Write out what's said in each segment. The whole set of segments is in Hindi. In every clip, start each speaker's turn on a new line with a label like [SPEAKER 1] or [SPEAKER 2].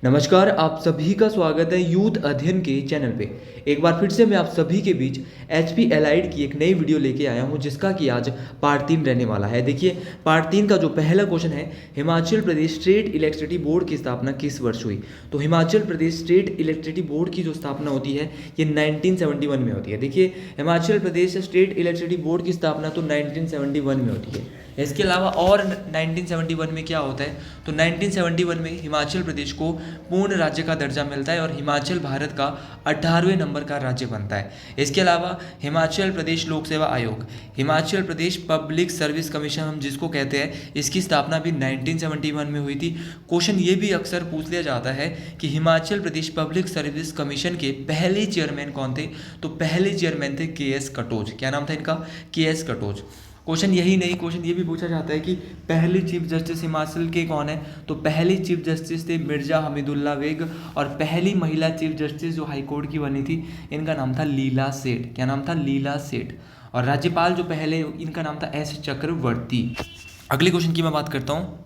[SPEAKER 1] नमस्कार, आप सभी का स्वागत है यूथ अध्ययन के चैनल पे। एक बार फिर से मैं आप सभी के बीच एचपी एलाइड की एक नई वीडियो लेके आया हूं, जिसका कि आज पार्ट 3 रहने वाला है। देखिए, पार्ट 3 का जो पहला क्वेश्चन है, Himachal Pradesh state electricity board की स्थापना किस वर्ष हुई। तो Himachal Pradesh state electricity board की जो स्थापना होती है ये 1971 में होती है। देखिए, Himachal Pradesh state electricity board की स्थापना तो 1971 में होती है। इसके अलावा और 1971 में क्या होता है, तो 1971 में हिमाचल प्रदेश को पूर्ण राज्य का दर्जा मिलता है और हिमाचल भारत का 18वें नंबर का राज्य बनता है। इसके अलावा हिमाचल प्रदेश लोक सेवा आयोग, Himachal Pradesh public service commission हम जिसको कहते हैं, इसकी स्थापना भी 1971 में हुई थी। क्वेश्चन ये भी अक्सर पूछ लिया जाता है कि Himachal Pradesh public service commission के पहले चेयरमैन कौन थे, तो पहले चेयरमैन थे के.एस. कटोच। क्या नाम था इनका, के.एस. कटोच। क्वेश्चन यही नहीं, क्वेश्चन ये भी पूछा जाता है कि पहले चीफ जस्टिस हिमाचल के कौन है, तो पहले चीफ जस्टिस थे मिर्जा हमीदुल्ला बेग। और पहली महिला चीफ जस्टिस जो हाई कोर्ट की बनी थी, इनका नाम था लीला सेठ। क्या नाम था, लीला सेठ। और राज्यपाल जो पहले, इनका नाम था एस चक्रवर्ती। अगले क्वेश्चन की मैं बात करता हूँ,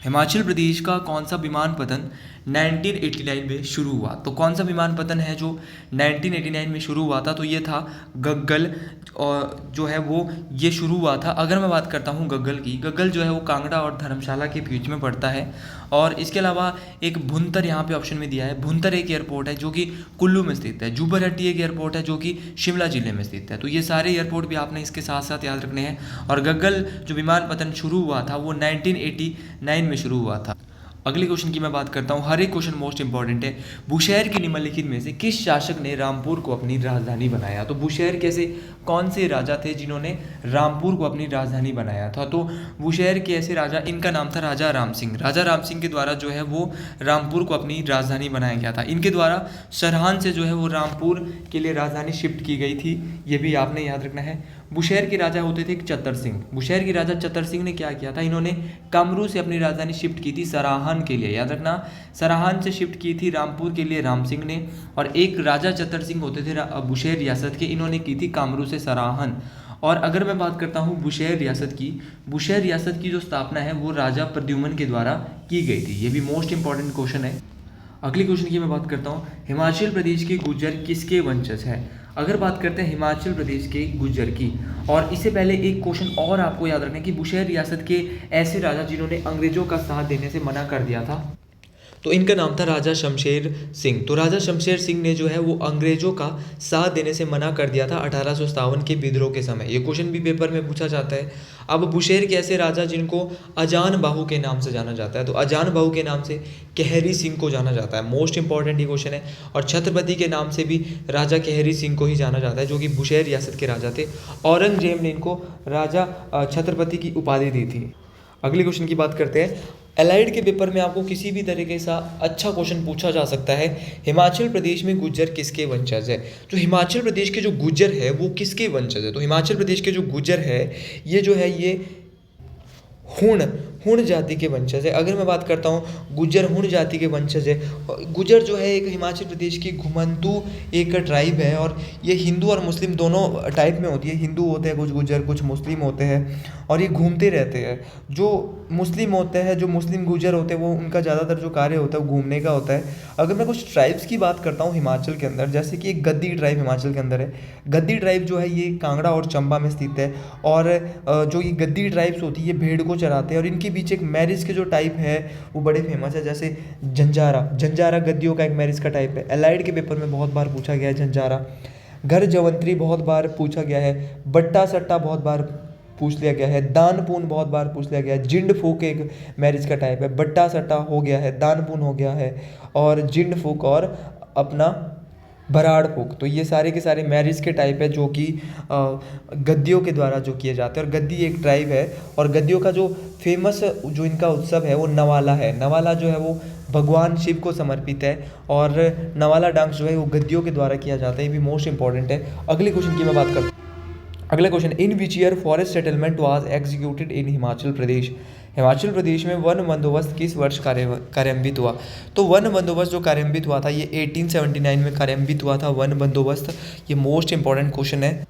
[SPEAKER 1] हिमाचल प्रदेश का कौन सा विमानपतन 1989 में शुरू हुआ। तो कौन सा विमानपतन है जो 1989 में शुरू हुआ था, तो ये था गग्गल। और जो है वो ये शुरू हुआ था। अगर मैं बात करता हूँ गग्गल की, गग्गल जो है वो कांगड़ा और धर्मशाला के बीच में पड़ता है। और इसके अलावा एक भुंतर यहाँ पे ऑप्शन में दिया है। भुंतर एक एयरपोर्ट है जो कि कुल्लू में स्थित है। जुब्बलहट्टी एक एयरपोर्ट है जो कि शिमला जिले में स्थित है। तो ये सारे एयरपोर्ट भी आपने इसके साथ साथ याद रखने हैं। और गग्गल जो विमानपतन शुरू हुआ था वो 1989 में शुरू हुआ था। अगले क्वेश्चन की मैं बात करता हूँ, हर एक क्वेश्चन मोस्ट इंपॉर्टेंट है। बुशहर के निम्नलिखित में से किस शासक ने रामपुर को अपनी राजधानी बनाया। तो बुशहर कैसे, कौन से राजा थे जिन्होंने रामपुर को अपनी राजधानी बनाया था, तो बुशहर के ऐसे राजा, इनका नाम था राजा राम सिंह। राजा राम सिंह के द्वारा जो है वो रामपुर को अपनी राजधानी बनाया गया था। इनके द्वारा सरहान से जो है वो रामपुर के लिए राजधानी शिफ्ट की गई थी, ये भी आपने याद रखना है। बुशहर के राजा होते थे चतर सिंह। बुशहर के राजा चतर सिंह ने क्या किया था, इन्होंने कामरू से अपनी राजधानी शिफ्ट की थी सराहन के लिए। याद रखना, सराहन से शिफ्ट की थी रामपुर के लिए राम सिंह ने। और एक राजा चतर सिंह होते थे बुशहर रियासत के, इन्होंने की थी कामरू से सराहन। और अगर मैं बात करता हूँ बुशहर रियासत की, बुशहर रियासत की जो स्थापना है वो राजा प्रद्युम्न के द्वारा की गई थी। ये भी मोस्ट इंपॉर्टेंट क्वेश्चन है। अगले क्वेश्चन की मैं बात करता हूँ, हिमाचल प्रदेश के गुर्जर किसके वंशज है। अगर बात करते हैं हिमाचल प्रदेश के गुर्जर की, और इससे पहले एक क्वेश्चन और आपको याद रखना है कि बुशहर रियासत के ऐसे राजा जिन्होंने अंग्रेजों का साथ देने से मना कर दिया था, तो इनका नाम था राजा शमशेर सिंह। तो राजा शमशेर सिंह ने जो है वो अंग्रेजों का साथ देने से मना कर दिया था 1857 के विद्रोह के समय। ये क्वेश्चन भी पेपर में पूछा जाता है। अब बुशहर के ऐसे राजा जिनको अजान बाहू के नाम से जाना जाता है, तो अजान बाहू के नाम से केहरी सिंह को जाना जाता है। मोस्ट इंपॉर्टेंट ये क्वेश्चन है। और छत्रपति के नाम से भी राजा केहरी सिंह को ही जाना जाता है, जो कि बुशहर रियासत के राजा थे। औरंगजेब ने इनको राजा छत्रपति की उपाधि दी थी। अगले क्वेश्चन की बात करते हैं, एलाइड के पेपर में आपको किसी भी तरीके से अच्छा क्वेश्चन पूछा जा सकता है, हिमाचल प्रदेश में गुर्जर किसके वंशज है। तो हिमाचल प्रदेश के जो गुर्जर है वो किसके वंशज है, तो हिमाचल प्रदेश के जो गुर्जर है ये जो है ये हुण जाति के वंशज है। अगर मैं बात करता हूँ गुर्जर हुण जाति के वंशज है। गुर्जर जो है एक हिमाचल प्रदेश की घुमंतू एक ट्राइब है, और ये हिंदू और मुस्लिम दोनों टाइप में होती है। हिंदू होते हैं कुछ गुर्जर, कुछ मुस्लिम होते हैं, और ये घूमते रहते हैं। जो मुस्लिम होते हैं, जो मुस्लिम गुर्जर होते हैं, वो उनका ज़्यादातर जो कार्य होता है वो घूमने का होता है। अगर मैं कुछ ट्राइब्स की बात करता हूँ हिमाचल के अंदर, जैसे कि एक गद्दी ट्राइब हिमाचल के अंदर है। गद्दी ट्राइब जो है ये कांगड़ा और चंबा में स्थित है। और जो ये गद्दी ट्राइब्स होती है ये भेड़ को चराते हैं, और इनके बीच एक मैरिज के जो टाइप है वो बड़े फेमस है, जैसे जंजारा गद्दियों का एक मैरिज का टाइप है। एलाइड के पेपर में बहुत बार पूछा गया है जंजारा। घर जवंतरी बहुत बार पूछा गया है। बट्टा सट्टा बहुत बार पूछ लिया गया है। दानपून बहुत बार पूछ लिया गया है। जिंड फूक एक मैरिज का टाइप है। बट्टा सट्टा हो गया है, दानपून हो गया है, और जिंड फूक और अपना बराड़ फूक। तो ये सारे के सारे मैरिज के टाइप है जो कि गद्दियों के द्वारा जो किए जाते हैं। और गद्दी एक ट्राइब है, और गद्दियों का जो फेमस जो इनका उत्सव है वो नवाला है। नवाला जो है वो भगवान शिव को समर्पित है, और नवाला डांस जो है वो गद्दियों के द्वारा किया जाता है। ये भी मोस्ट इंपॉर्टेंट है। अगले क्वेश्चन की मैं बात करता हूँ। अगला question, in which year forest settlement was executed in Himachal Pradesh. Himachal Pradesh में वन बंदोबस्त किस वर्ष कार्यान्वित हुआ। तो वन बंदोबस्त जो कार्यान्वित हुआ था ये 1879 में कार्यान्वित हुआ था वन बंदोबस्त। ये मोस्ट इंपॉर्टेंट क्वेश्चन है।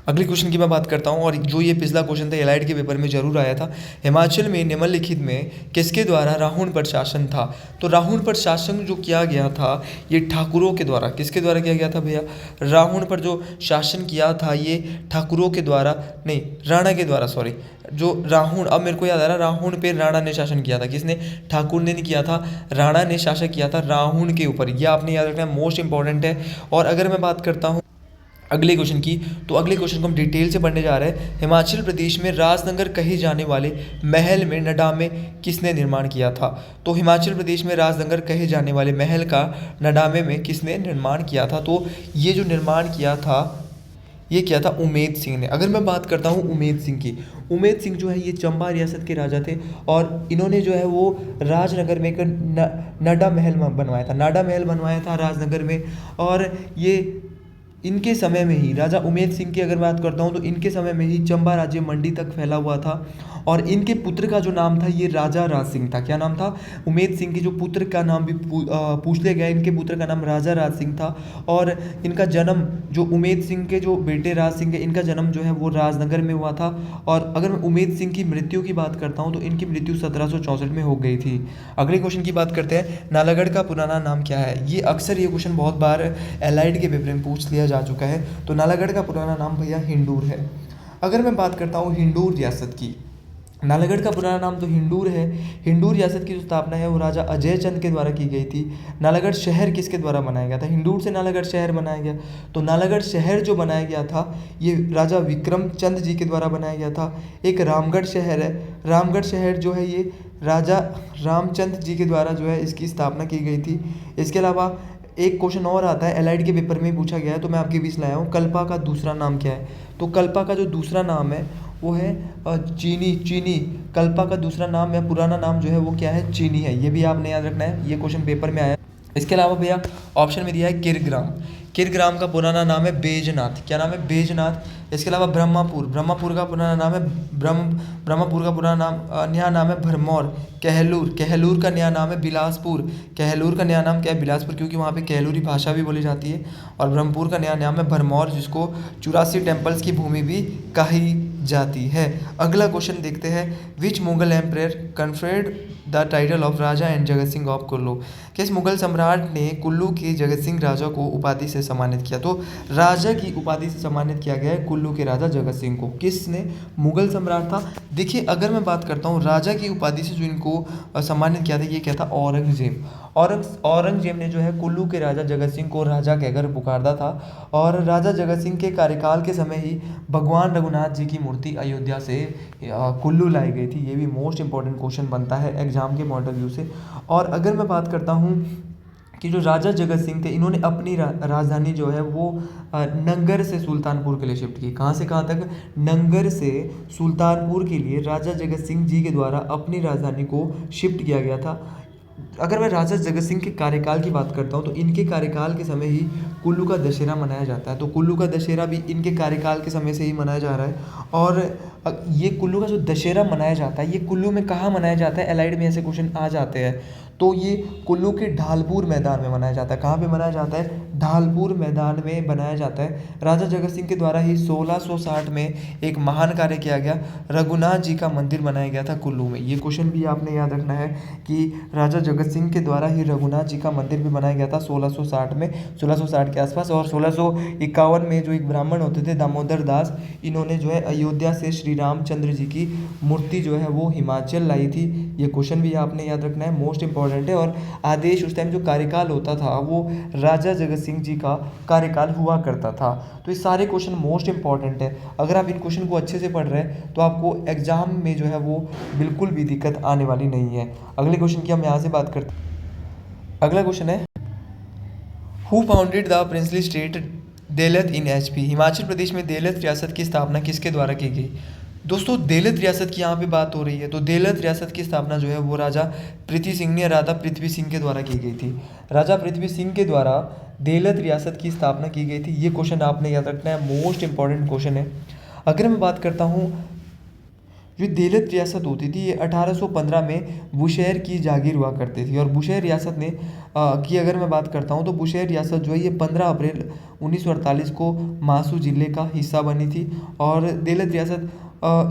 [SPEAKER 1] अगले क्वेश्चन की मैं बात करता हूँ, और जो ये पिछला क्वेश्चन था एलाइड के पेपर में जरूर आया था। हिमाचल में निम्नलिखित में किसके द्वारा राहुण पर शासन था? तो राहुण पर शासन जो किया गया था ये ठाकुरों के द्वारा, किसके द्वारा किया गया था भैया? राहुण पर जो शासन किया था ये ठाकुरों के द्वारा, नहीं राणा के द्वारा, सॉरी, जो राहुण, अब मेरे को याद आ रहा, राहुण पे राणा ने शासन किया था। किसने? ठाकुर ने नहीं किया था, राणा ने शासन किया था राहुण के ऊपर। यह आपने याद रखना है, मोस्ट इंपॉर्टेंट है। और अगर मैं बात करता हूँ अगले क्वेश्चन की, तो अगले क्वेश्चन को हम डिटेल से पढ़ने जा रहे हैं। हिमाचल प्रदेश में राजनगर कहे जाने वाले महल में नडा में किसने निर्माण किया था? तो हिमाचल प्रदेश में राजनगर कहे जाने वाले महल का नडामे में किसने निर्माण किया था? तो ये जो निर्माण किया था ये किया था उमेद सिंह ने। अगर मैं बात करता हूँ उमेद सिंह की, उमेद सिंह जो है ये चंबा रियासत के राजा थे, और इन्होंने जो है वो राजनगर में एक नडा महल बनवाया था, नाडा महल बनवाया था राजनगर में। और ये इनके समय में ही, राजा उमेद सिंह की अगर बात करता हूँ तो इनके समय में ही चंबा राज्य मंडी तक फैला हुआ था। और इनके पुत्र का जो नाम था ये राजा राज सिंह था। क्या नाम था? उमेद सिंह की जो पुत्र का नाम भी पूछ लिया गया, इनके पुत्र का नाम राजा राज सिंह था। और इनका जन्म, जो उमेद सिंह के जो बेटे राज सिंह है, इनका जन्म जो है वो राजनगर में हुआ था। और अगर मैं उमेद सिंह की मृत्यु की बात करता हूँ तो इनकी मृत्यु 1764 में हो गई थी। अगले क्वेश्चन की बात करते हैं, नालागढ़ का पुराना नाम क्या है? ये अक्सर ये क्वेश्चन बहुत बार एलाइड के पेपर में पूछ लिया जा चुका है। तो नालागढ़ का पुराना नाम भैया हिंडूर है। अगर मैं बात करता हूँ हिंडूर रियासत की, नालागढ़ का पुराना नाम तो हिंडूर है। हिंडूर रियासत की जो स्थापना है वो राजा अजय चंद के द्वारा की गई थी। नालागढ़ शहर किसके द्वारा बनाया गया था? हिंडूर से नालागढ़ शहर बनाया गया। तो नालागढ़ शहर जो बनाया गया था ये राजा विक्रम चंद जी के द्वारा बनाया गया था। एक रामगढ़ शहर है, रामगढ़ शहर जो है ये राजा रामचंद्र जी के द्वारा जो है इसकी स्थापना की गई थी। इसके अलावा एक क्वेश्चन और आता है, एलआईडी के पेपर में पूछा गया है, तो मैं आपके बीच लाया हूँ, कल्पा का दूसरा नाम क्या है? तो कल्पा का जो दूसरा नाम है वो है चीनी। कल्पा का दूसरा नाम या पुराना नाम जो है वो क्या है? चीनी है। ये भी आपने याद रखना है, ये क्वेश्चन पेपर में आया। इसके अलावा भैया ऑप्शन में दिया है किरग्राम। किरग्राम का पुराना नाम है बैजनाथ। क्या नाम है? बैजनाथ। इसके अलावा ब्रह्मपुर का पुराना नाम है ब्रह्मपुर का पुराना नाम, नया नाम है भरमौर। कहलूर का नया नाम है बिलासपुर। कहलूर का नया नाम क्या है? बिलासपुर, क्योंकि वहाँ पे कहलूरी भाषा भी बोली जाती है। और ब्रह्मपुर का नया नाम है भरमौर, जिसको 84 टेम्पल्स की भूमि भी कही जाती है। अगला क्वेश्चन देखते हैं, which Mughal emperor conferred the title of Raja and Jagat Singh of Kullu? किस मुगल सम्राट ने कुल्लू के जगत सिंह राजा को उपाधि से सम्मानित किया? तो राजा की उपाधि से सम्मानित किया गया है कुल्लू के राजा जगत सिंह को। किसने? मुगल सम्राट था। देखिए अगर मैं बात करता हूँ राजा की उपाधि से जो इनको सम्मानित किया था ये क्या था? औरंगजेब। औरंगजेब ने जो है कुल्लू के राजा जगत सिंह को राजा कहकर पुकारता था। और राजा जगत सिंह के कार्यकाल के समय ही भगवान रघुनाथ जी की मूर्ति अयोध्या से कुल्लू लाई गई थी। ये भी मोस्ट इंपॉर्टेंट क्वेश्चन बनता है एग्जाम के पॉइंट ऑफ व्यू से। और अगर मैं बात करता हूँ कि जो राजा जगत सिंह थे इन्होंने अपनी राजधानी जो है वो नंगर से सुल्तानपुर के लिए शिफ्ट की। कहाँ से कहाँ तक? नंगर से सुल्तानपुर के लिए राजा जगत सिंह जी के द्वारा अपनी राजधानी को शिफ्ट किया गया था। अगर मैं राजा जगत सिंह के कार्यकाल की बात करता हूँ तो इनके कार्यकाल के समय ही कुल्लू का दशहरा मनाया जाता है। तो कुल्लू का दशहरा भी इनके कार्यकाल के समय से ही मनाया जा रहा है। और ये कुल्लू का जो दशहरा मनाया जाता है ये कुल्लू में कहाँ मनाया जाता है? एलाइड में ऐसे क्वेश्चन आ जाते हैं। तो ये कुल्लू के ढालपुर मैदान में मनाया जाता है। कहाँ पे मनाया जाता है? ढालपुर मैदान में बनाया जाता है। राजा जगत सिंह के द्वारा ही 1660 में एक महान कार्य किया गया, रघुनाथ जी का मंदिर बनाया गया था कुल्लू में। ये क्वेश्चन भी आपने याद रखना है कि राजा जगत सिंह के द्वारा ही रघुनाथ जी का मंदिर भी बनाया गया था 1660 में, 1660 के आसपास। और 1651 में जो एक ब्राह्मण होते थे दामोदर दास, इन्होंने जो है अयोध्या से श्री रामचंद्र जी की मूर्ति जो है वो हिमाचल लाई थी। ये क्वेश्चन भी आपने याद रखना है, मोस्ट इंपॉर्टेंट है। और आदेश उस टाइम जो कार्यकाल होता था वो राजा जगत सिंह जी का कार्यकाल हुआ करता था। तो ये सारे क्वेश्चन मोस्ट इंपॉर्टेंट है। अगर आप इन क्वेश्चन को अच्छे से पढ़ रहे हैं तो आपको एग्जाम में जो है वो बिल्कुल भी दिक्कत आने वाली नहीं है। अगले क्वेश्चन की हम यहाँ से बात करते हैं। अगला क्वेश्चन है, who founded the princely state Delat in HP? Himachal Pradesh में देलत रियासत की स्थापना किसके द्वारा की गई? दोस्तों देलत रियासत की यहाँ पे बात हो रही है। तो देलत रियासत की स्थापना जो है वो राजा पृथ्वी सिंह ने, राजा पृथ्वी सिंह के द्वारा की गई थी। राजा पृथ्वी सिंह के द्वारा देलत रियासत की स्थापना की गई थी। ये क्वेश्चन आपने याद रखना है, मोस्ट इंपॉर्टेंट क्वेश्चन है। अगर मैं बात करता हूँ जो देलत रियासत होती थी ये 1815 में बुशहर की जागीर हुआ करती थी। और बुशहर रियासत ने की अगर मैं बात करता हूँ तो बुशहर रियासत जो है ये 15 अप्रैल 1948 को मासू ज़िले का हिस्सा बनी थी। और देलत रियासत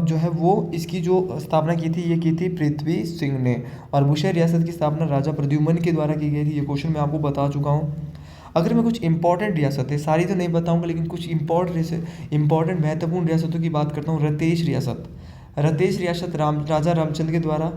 [SPEAKER 1] जो है वो इसकी जो स्थापना की थी ये की थी पृथ्वी सिंह ने। और बुशहर रियासत की स्थापना राजा प्रद्युम्न के द्वारा की गई थी। ये क्वेश्चन मैं आपको बता चुका हूँ। अगर मैं कुछ इंपॉर्टेंट रियासतें, सारी तो नहीं बताऊंगा लेकिन कुछ इंपॉर्टेंट महत्वपूर्ण रियासतों की बात करता हूँ। रतेश रियासत राजा रामचंद्र के द्वारा।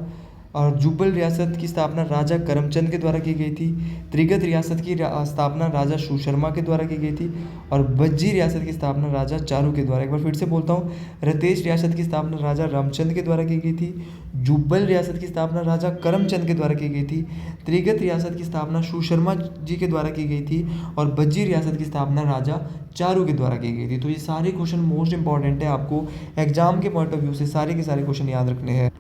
[SPEAKER 1] और जुब्बल रियासत की स्थापना राजा करमचंद के द्वारा की गई थी। त्रिगत रियासत की स्थापना राजा सुशर्मा के द्वारा की गई थी। और बज्जी रियासत की स्थापना राजा चारू के द्वारा। एक बार फिर से बोलता हूँ, रतेश रियासत की स्थापना राजा रामचंद के द्वारा की गई थी। जुब्बल रियासत की स्थापना राजा करमचंद के द्वारा की गई थी। त्रिगत रियासत की स्थापना सुशर्मा जी के द्वारा की गई थी। और बज्जी रियासत की स्थापना राजा चारू के द्वारा की गई थी। तो ये सारे क्वेश्चन मोस्ट इंपॉर्टेंट है, आपको एग्जाम के पॉइंट ऑफ व्यू से सारे के सारे क्वेश्चन याद रखने हैं।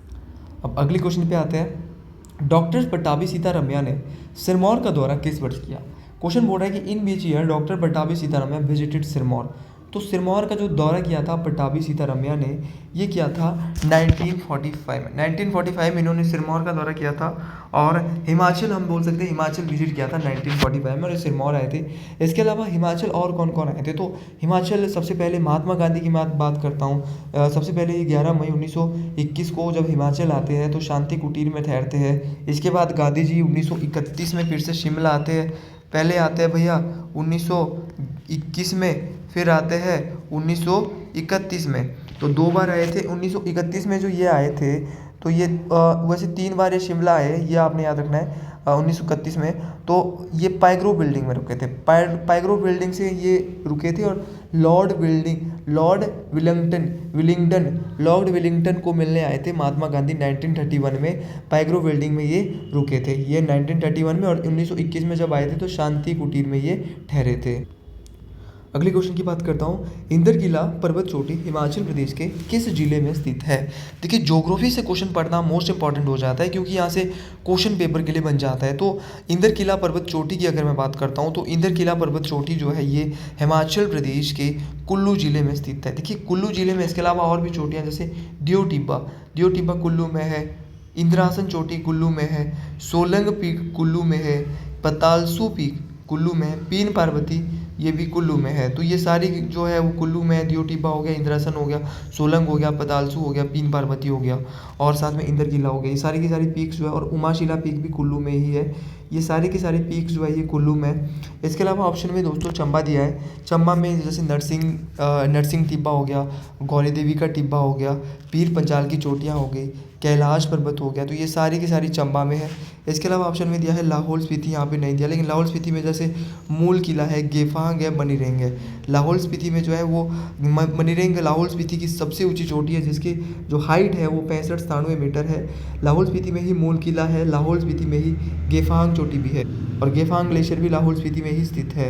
[SPEAKER 1] अब अगले क्वेश्चन पे आते हैं। डॉक्टर पट्टाभी सीतारमैया ने सिरमौर का दौरा किस वर्ष किया? क्वेश्चन बोल रहा है कि in which year doctor Pattabhi Sitaramayya visited Sirmaur. तो सिरमौर का जो दौरा किया था पट्टाभी सीतारमैया ने, ये किया था 1945 में। 1945 में इन्होंने सिरमौर का दौरा किया था। और हिमाचल, हम बोल सकते हैं हिमाचल विजिट किया था 1945 में और सिरमौर आए थे। इसके अलावा हिमाचल और कौन कौन आए थे? तो हिमाचल सबसे पहले महात्मा गांधी की बात करता हूँ। सबसे पहले ये 11 मई 1921 को जब हिमाचल आते हैं तो शांति कुटीर में ठहरते हैं। इसके बाद गांधी जी 1931 में फिर से शिमला आते हैं। पहले आते हैं भैया 1921 में, फिर आते हैं 1931 में। तो 2 बार आए थे। 1931 में जो ये आए थे तो ये वैसे 3 बार ये शिमला आए, ये आपने याद रखना है। 1931 में तो ये पाइग्रो बिल्डिंग में रुके थे। पाइग्रो बिल्डिंग से ये रुके थे। और लॉर्ड विलिंगडन को मिलने आए थे महात्मा गांधी 1931 में। पाइग्रो बिल्डिंग में ये रुके थे, ये 1931 में। और 1921 में जब आए थे तो शांति कुटीर में ये ठहरे थे। अगले क्वेश्चन की बात करता हूँ। इंद्रकिला पर्वत चोटी हिमाचल प्रदेश के किस जिले में स्थित है? देखिए, ज्योग्राफी से क्वेश्चन पढ़ना मोस्ट इंपॉर्टेंट हो जाता है क्योंकि यहाँ से क्वेश्चन पेपर के लिए बन जाता है। तो इंद्रकिला पर्वत चोटी की अगर मैं बात करता हूँ तो इंद्रकिला पर्वत चोटी जो है ये हिमाचल प्रदेश के कुल्लू जिले में स्थित है। देखिए, कुल्लू जिले में इसके अलावा और भी चोटियाँ जैसे दियो टिब्बा कुल्लू में है। इंद्रासन चोटी कुल्लू में है। सोलंग पीक कुल्लू में है। पतालसू पीक कुल्लू में है। पीन पार्वती ये भी कुल्लू में है। तो ये सारी जो है वो कुल्लू में है। दियो टिब्बा हो गया, इंद्रासन हो गया, सोलंग हो गया, पतालसू हो गया, पीन पार्वती हो गया और साथ में इंद्रकिला हो गया। ये सारी की सारी पीक्स जो है, और उमाशिला पीक भी कुल्लू में ही है। ये सारी की सारी पीक्स जो है ये कुल्लू में है। इसके अलावा ऑप्शन में दोस्तों चंबा दिया है। चंबा में जैसे नरसिंह टिब्बा हो गया, गौरी देवी का टिब्बा हो गया, पीर पंचाल की चोटियाँ हो गई, कैलाश पर्वत हो गया। तो ये सारी की सारी चंबा में है। इसके अलावा ऑप्शन में दिया है लाहौल स्पीति, यहाँ पे नहीं दिया, लेकिन लाहौल स्पीति में जैसे मूल किला है, गेफांग है, मनीरेंग है। लाहौल स्पीति में जो है वो मनीरेंग लाहौल स्पीति की सबसे ऊंची चोटी है जिसकी जो हाइट है वो 65-96 मीटर है। लाहौल स्पीति में ही मूल किला है, लाहौल स्पीति में ही गेफांग चोटी भी है और गेफांग ग्लेशियर भी लाहौल स्पीति में ही स्थित है।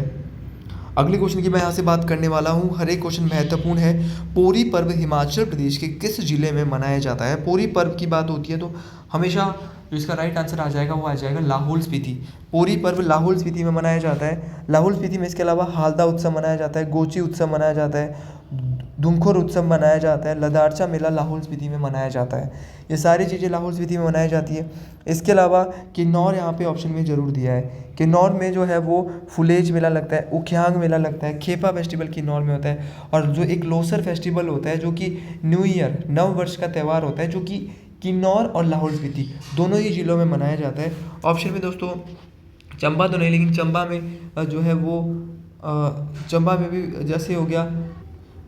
[SPEAKER 1] अगले क्वेश्चन की मैं यहाँ से बात करने वाला हूँ। हर एक क्वेश्चन महत्वपूर्ण है। पोरी पर्व हिमाचल प्रदेश के किस जिले में मनाया जाता है? पोरी पर्व की बात होती है तो हमेशा जो इसका राइट आंसर आ जाएगा वो आ जाएगा लाहौल स्पीति। पोरी पर्व लाहौल स्पीति में मनाया जाता है। लाहौल स्पीति में इसके अलावा हालदा उत्सव मनाया जाता है, गोची उत्सव मनाया जाता है, धुमखोर उत्सव मनाया जाता है, लदारचा मेला लाहौल स्पीति में मनाया जाता है। ये सारी चीज़ें लाहौल स्पीति में मनाई जाती है। इसके अलावा किन्नौर यहाँ पे ऑप्शन में ज़रूर दिया है। किन्नौर में जो है वो फुलेज मेला लगता है, उखियांग मेला लगता है, खेपा फेस्टिवल किन्नौर में होता है और जो एक लोसर फेस्टिवल होता है जो कि न्यू ईयर नव वर्ष का त्यौहार होता है जो कि किन्नौर और लाहौल स्पीति दोनों ही जिलों में मनाया जाता है। ऑप्शन में दोस्तों चंबा तो नहीं, लेकिन चंबा में जो है वो चंबा में भी जैसे हो गया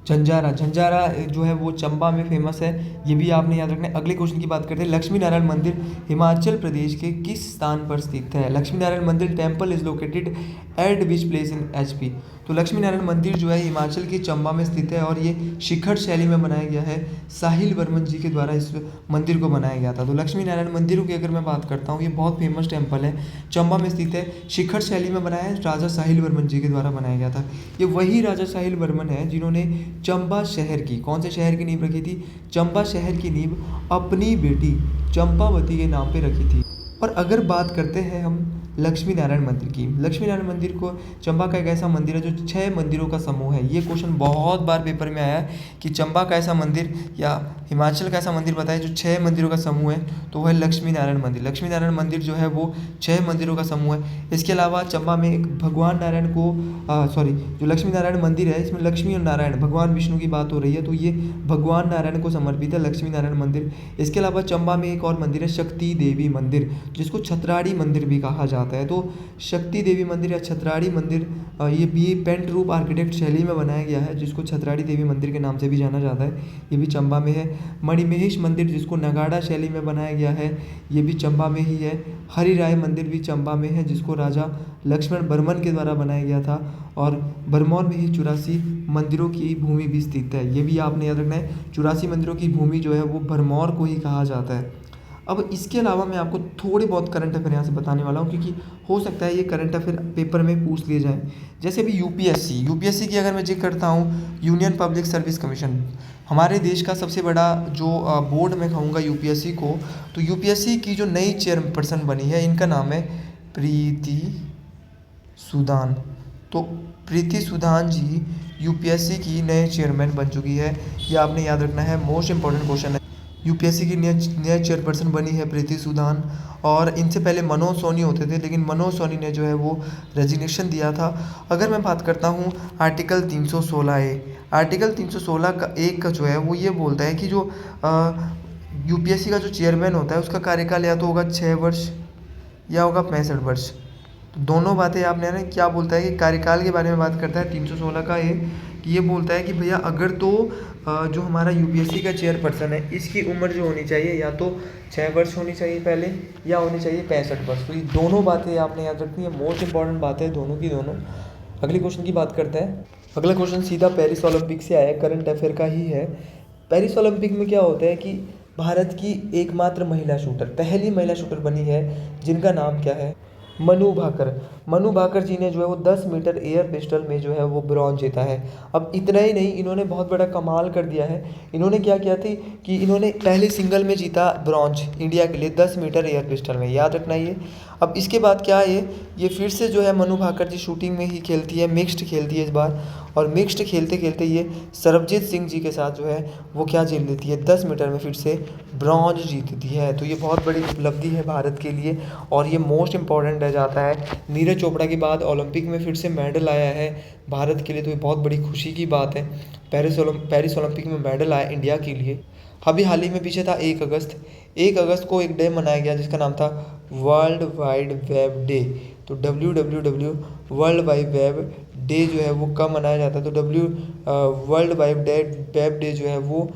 [SPEAKER 1] झंझारा जो है वो चंबा में फेमस है, ये भी आपने याद रखना है। अगले क्वेश्चन की बात करते हैं। लक्ष्मी नारायण मंदिर हिमाचल प्रदेश के किस स्थान पर स्थित है? लक्ष्मी नारायण मंदिर temple is located at which place in HP? तो लक्ष्मी नारायण मंदिर जो है हिमाचल के चंबा में स्थित है और ये शिखर शैली में बनाया गया है। साहिल वर्मन जी के द्वारा इस मंदिर को बनाया गया था। तो लक्ष्मी नारायण मंदिरों की अगर मैं बात करता हूँ, ये बहुत फेमस टेम्पल है, चंबा में स्थित है, शिखर शैली में बनाया है, राजा साहिल वर्मन जी के द्वारा बनाया गया था। ये वही राजा साहिल वर्मन है जिन्होंने चंबा शहर की, कौन से शहर की नींव रखी थी? चंबा शहर की नींव अपनी बेटी चंपावती के नाम पे रखी थी। और अगर बात करते हैं हम लक्ष्मी नारायण मंदिर की। लक्ष्मी नारायण मंदिर को चंबा का एक ऐसा मंदिर है जो 6 मंदिरों का समूह है। ये क्वेश्चन बहुत बार पेपर में आया है कि चंबा का ऐसा मंदिर या हिमाचल का ऐसा मंदिर बताए जो 6 मंदिरों का समूह है, तो वह है लक्ष्मी नारायण मंदिर। लक्ष्मी नारायण मंदिर जो है वो 6 मंदिरों का समूह है। इसके अलावा चंबा में एक भगवान नारायण को जो लक्ष्मी नारायण मंदिर है, इसमें लक्ष्मी और नारायण भगवान विष्णु की बात हो रही है, तो ये भगवान नारायण को समर्पित है लक्ष्मी नारायण मंदिर। इसके अलावा चंबा में एक और मंदिर है शक्ति देवी मंदिर, जिसको छतराड़ी मंदिर भी कहा जाता है। तो शक्ति देवी मंदिर या छतराड़ी मंदिर ये भी पेंट रूप आर्किटेक्ट शैली में बनाया गया है, जिसको छतराड़ी देवी मंदिर के नाम से भी जाना जाता है। ये भी चंबा में है। मणिमहेश मंदिर जिसको नगाड़ा शैली में बनाया गया है, ये भी चंबा में ही है। हरिराय मंदिर भी चंबा में है, जिसको राजा लक्ष्मण बर्मन के द्वारा बनाया गया था, और भरमौर में ही 84 मंदिरों की भूमि भी स्थित है। ये भी आपने याद रखना है, 84 मंदिरों की भूमि जो है वो भरमौर को ही कहा जाता है। अब इसके अलावा मैं आपको थोड़े बहुत करंट अफेयर यहाँ से बताने वाला हूँ, क्योंकि हो सकता है ये करंट अफेयर पेपर में पूछ लिए जाएँ। जैसे अभी यूपीएससी की अगर मैं जिक्र करता हूँ, यूनियन पब्लिक सर्विस कमीशन, हमारे देश का सबसे बड़ा जो बोर्ड मैं कहूँगा यूपीएससी को, तो यूपीएससी की जो नई चेयरपर्सन बनी है, इनका नाम है प्रीति सूदान। तो प्रीति सूदान जी यूपीएससी की नए चेयरमैन बन चुकी है। ये आपने याद रखना है, मोस्ट इंपॉर्टेंट क्वेश्चन है। यूपीएससी की नए चेयरपर्सन बनी है प्रीति सूदान, और इनसे पहले मनोज सोनी होते थे, लेकिन मनोज सोनी ने जो है वो रेजिग्नेशन दिया था। अगर मैं बात करता हूँ आर्टिकल 316A, आर्टिकल 316 का एक का जो है वो ये बोलता है कि जो यूपीएससी का जो चेयरमैन होता है उसका कार्यकाल या तो होगा 6 वर्ष या होगा 65 वर्ष। तो दोनों बातें आपने ना, क्या बोलता है कि कार्यकाल के बारे में बात करता है 316 का ये बोलता है कि भैया अगर तो जो हमारा यूपीएससी का चेयरपर्सन है, इसकी उम्र जो होनी चाहिए या तो 6 वर्ष होनी चाहिए पहले, या होनी चाहिए 65 वर्ष। तो ये दोनों बातें आपने याद रखनी है, मोस्ट इंपॉर्टेंट बात है दोनों की दोनों। अगले क्वेश्चन की बात करते हैं। अगला क्वेश्चन सीधा पेरिस ओलंपिक से आया, करंट अफेयर का ही है। पेरिस ओलंपिक में क्या होता है कि भारत की एकमात्र महिला शूटर, पहली महिला शूटर बनी है, जिनका नाम क्या है, मनु भाकर। मनु भाकर जी ने जो है वो 10 मीटर एयर पिस्टल में जो है वो ब्रॉन्ज जीता है। अब इतना ही नहीं, इन्होंने बहुत बड़ा कमाल कर दिया है। इन्होंने क्या किया थी कि इन्होंने पहले सिंगल में जीता ब्रॉन्ज इंडिया के लिए 10 मीटर एयर पिस्टल में, याद रखना ये। अब इसके बाद क्या है, ये फिर से जो है मनु भाकर जी शूटिंग में ही खेलती है, मिक्स्ड खेलती है इस बार, और मिक्स्ड खेलते खेलते ये सरबजीत सिंह जी के साथ जो है वो क्या जीत लेती है, 10 मीटर में फिर से ब्रॉन्ज जीतती है। तो ये बहुत बड़ी उपलब्धि है भारत के लिए, और ये मोस्ट इम्पॉर्टेंट रह जाता है। नीरज चोपड़ा के बाद ओलंपिक में फिर से मेडल आया है भारत के लिए, तो ये बहुत बड़ी खुशी की बात है। पेरिस ओलंपिक में मेडल आया इंडिया के लिए। अभी हाल ही में पीछे था 1 अगस्त को एक डे मनाया गया जिसका नाम था वर्ल्ड वाइड वेब डे। तो WWW world wide web day जो है वो कब मनाया जाता है, तो वर्ल्ड वाइड वेब डे जो है वो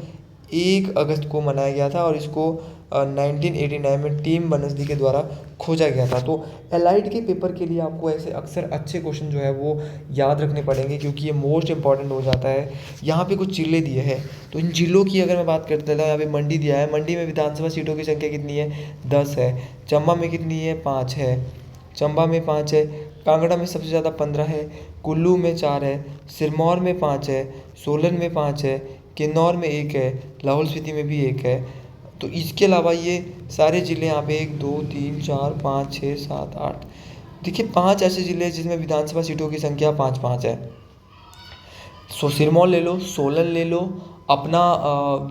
[SPEAKER 1] 1 अगस्त को मनाया गया था, और इसको 1989 में टीम बनर्जी के द्वारा खोजा गया था। तो एलाइड के पेपर के लिए आपको ऐसे अक्सर अच्छे क्वेश्चन जो है वो याद रखने पड़ेंगे, क्योंकि ये मोस्ट इंपॉर्टेंट हो जाता है। यहाँ पे कुछ जिले दिए हैं, तो इन जिलों की अगर मैं बात करता हूँ, यहाँ पे मंडी दिया है। मंडी में विधानसभा सीटों की संख्या कितनी है, 10 है। चंबा में कितनी है, 5 है। चंबा में 5 है। कांगड़ा में सबसे ज़्यादा 15 है। कुल्लू में 4 है। सिरमौर में 5 है। सोलन में 5 है। किन्नौर में 1 है। लाहौल स्पीति में भी 1 है। तो इसके अलावा ये सारे ज़िले यहाँ पे 1 2 3 4 5 6 7 8, देखिए 5 ऐसे ज़िले जिसमें विधानसभा सीटों की संख्या 5-5 है। सो सिरमौर ले लो, सोलन ले लो, अपना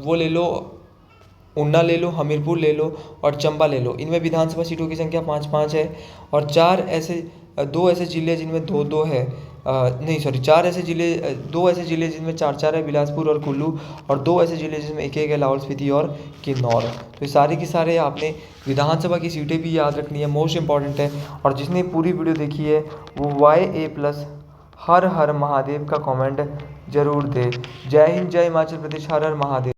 [SPEAKER 1] वो ले लो, ऊना ले लो, हमीरपुर ले लो, और चंबा ले लो। इनमें विधानसभा सीटों की संख्या 5-5 है। और 2 ऐसे ज़िले जिनमें 2-2 है, 4 ऐसे ज़िले, 2 ऐसे ज़िले जिनमें 4-4 है, बिलासपुर और कुल्लू, और 2 ऐसे ज़िले जिसमें 1-1 है, लाहौल स्पीति और किन्नौर। तो ये सारे की सारे आपने विधानसभा की सीटें भी याद रखनी है, मोस्ट इंपॉर्टेंट है। और जिसने पूरी वीडियो देखी है वो YA+ हर हर महादेव का कमेंट जरूर दे। जय हिंद, जय हिमाचल प्रदेश, हर हर महादेव।